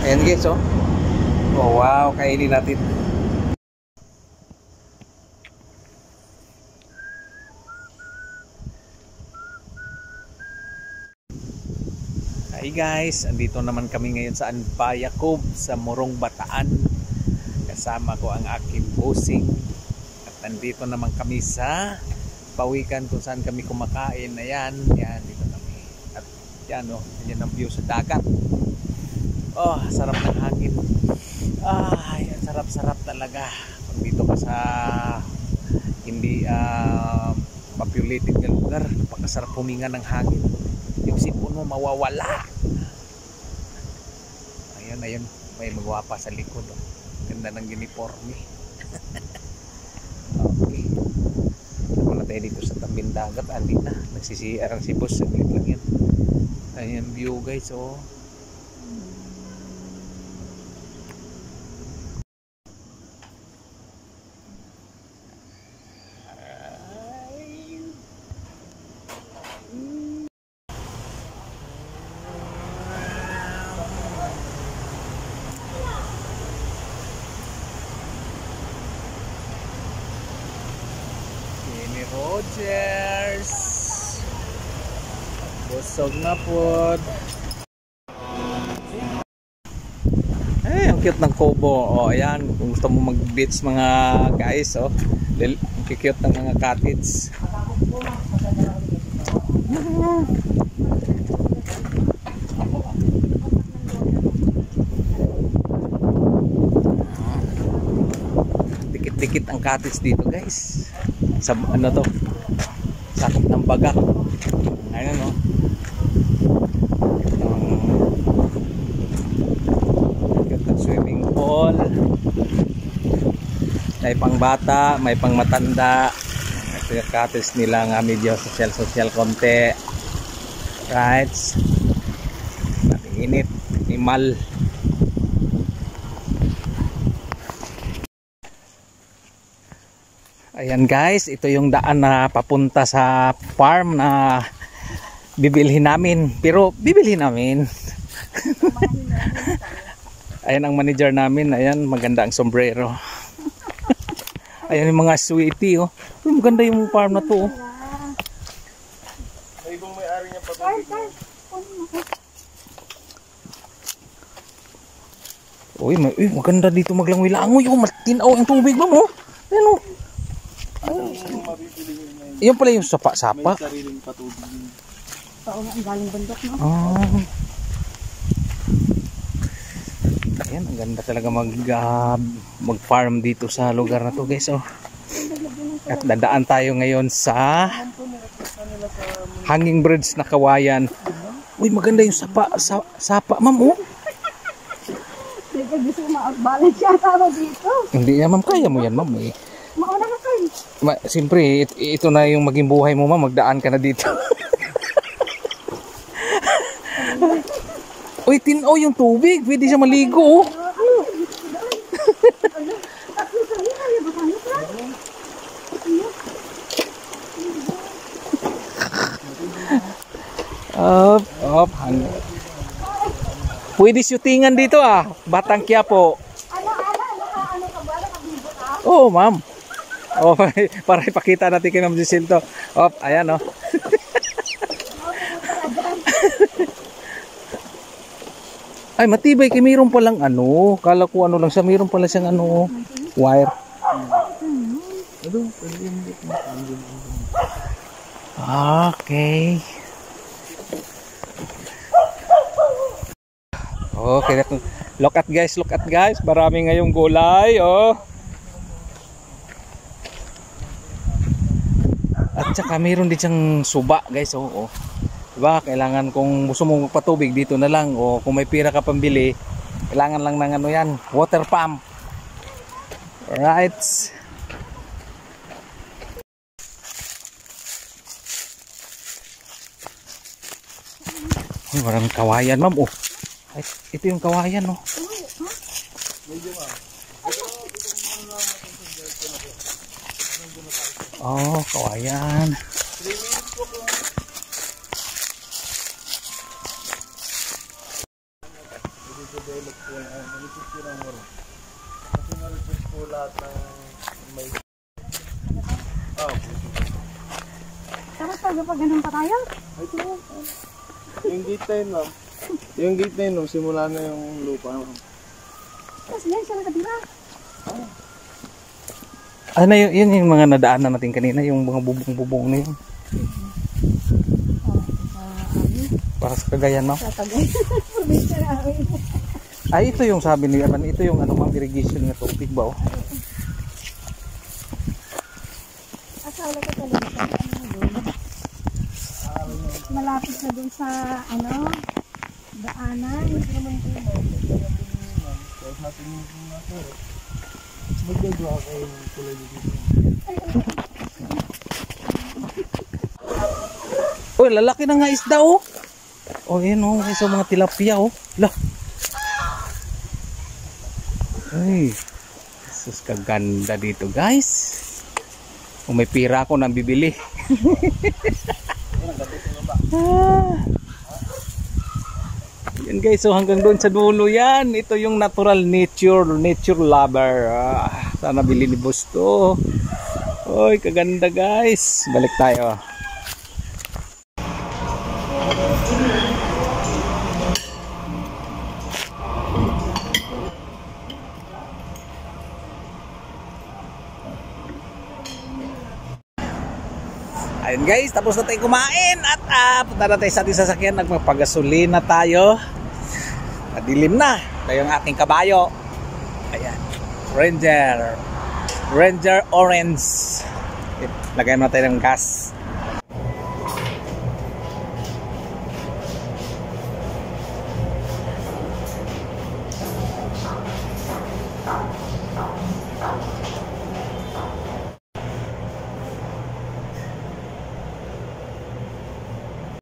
Ayan guys, oh. Oh wow, kainin natin. Hi guys, andito naman kami ngayon sa Anbayacob sa Morong Bataan. Kasama ko ang aking bossing. At nandito naman kami sa pawikan kung saan kami kumakain. Ayan, yan, dito kami. At yan, oh, yan ang view sa dagat. Oh, sarap ng hangin. Ay, sarap-sarap talaga. Pag dito ka sa hindi populated na lugar, napakasarap huminga ng hangin. Yung sipon mo mawawala. Ayun, may magwapa sa likod, oh. Ganda ng uniforme. Okay, muna tayo dito sa tabing dagat. Andi na, nagsisiyar ang si boss, saglit lang yan. Ayan view guys, oh. Rogers, busog na po. Ay, ang cute ng kubo. Oh, ayan, kung gusto mo mag-beach mga guys, oh, ang cute ng mga cottage. Dikit-dikit ang cottage dito guys. Sa ano to, sakop ng Bagak. Ayun, no, itong swimming pool, may pang bata, may pang matanda. Ito yung cottage nila nga, medyo social konti, right? Mating init, animal. Ayan guys, ito yung daan na papunta sa farm na bibilhin namin. Pero bibilhin namin. Ayan ang manager namin. Ayan, maganda ang sombrero. Ayan yung mga sweetie, oh. Uy, maganda yung farm na to, oh. May ibang may-ari niya patubig. Uy, maganda dito maglangwi-langoy. Oh, matinaw ang tubig mo, oh. Ayan, oh. Iyon pala yung sapa-sapa. May sariling patubig. Oo, ang galing bundok, no? Ayan, ang ganda talaga mag-farm dito sa lugar na to guys, oh. At dadaan tayo ngayon sa hanging bridge na Kawayan. Uy, maganda yung sapa, ma'am, oh. Hindi ka gusto ma-balance siya tao dito. Hindi yan, ma'am, kaya mo yan, ma'am, eh. Mauna ka kayo. Siyempre, ito na yung maging buhay mo, ma'am. Magdaan ka na dito. Uy, tinaw yung tubig. Pwede siya maligo, oh. Up. Pwede shootingan dito, ah. Batang Quiapo. Ano ka ba? Nakabibot, ah? Oo, ma'am. Oh, para ipakita natin kay Ma'am Giselle to. Op, ayan, oh. Ay, matibay kay mayroon pa lang ano. Kala ko ano lang siya, mayroon pala siyang ano, wire. Okay. Okay, look at guys, marami ngayong gulay, oh. At saka mayroon din siyang suba guys, oh. Diba, kailangan kung gusto mo magpatubig dito na lang, o kung may pira ka pambili, kailangan lang ng ano yan, water pump. Alright. Maraming kawayan, ma'am, oh. Ay, ito yung kawayan, oh. Oh, kawayan. Nag-request ko ng moro. Kasi na-request ko lahat ng may... Oh, Tapos pag ganun pa tayo? ito. Yung gate na yun, ma'am. Yung gate na yun, ma'am, simula na yung lupa, ma'am. Tapos yan siya nakatira. Ano yun yung mga nadaanan natin kanina, yung mga bubong-bubong na yun. Para sa Cagayan, no? Sa Tagay. Probinsya namin. Ay, ito yung sabi ni Aman, ito yung ano, irrigation na tubig ba, oh? Asala ko talaga sa malapit na dun sa daanan. Kaya sa atin yung natin, magdagawa kayo ng kulay dito. Uy, lalaki na nga isda, oh. Oh, yun, oh. So, mga tilapia, oh. Lah. Ay. Sus, kaganda dito, guys. Kung may pira ako nang bibili. Yan, guys. So, hanggang doon sa dulo yan. Ito yung natural nature lover. Sana bili ni boss to. Uy, kaganda, guys. Balik tayo. Ayun guys, tapos na tayo kumain at punta na tayo sa ating sasakyan, nagpapagasolina tayo. Madilim na. Ito yung ating kabayo. Ayan. Ranger Orange. Lagyan na tayo ng gas.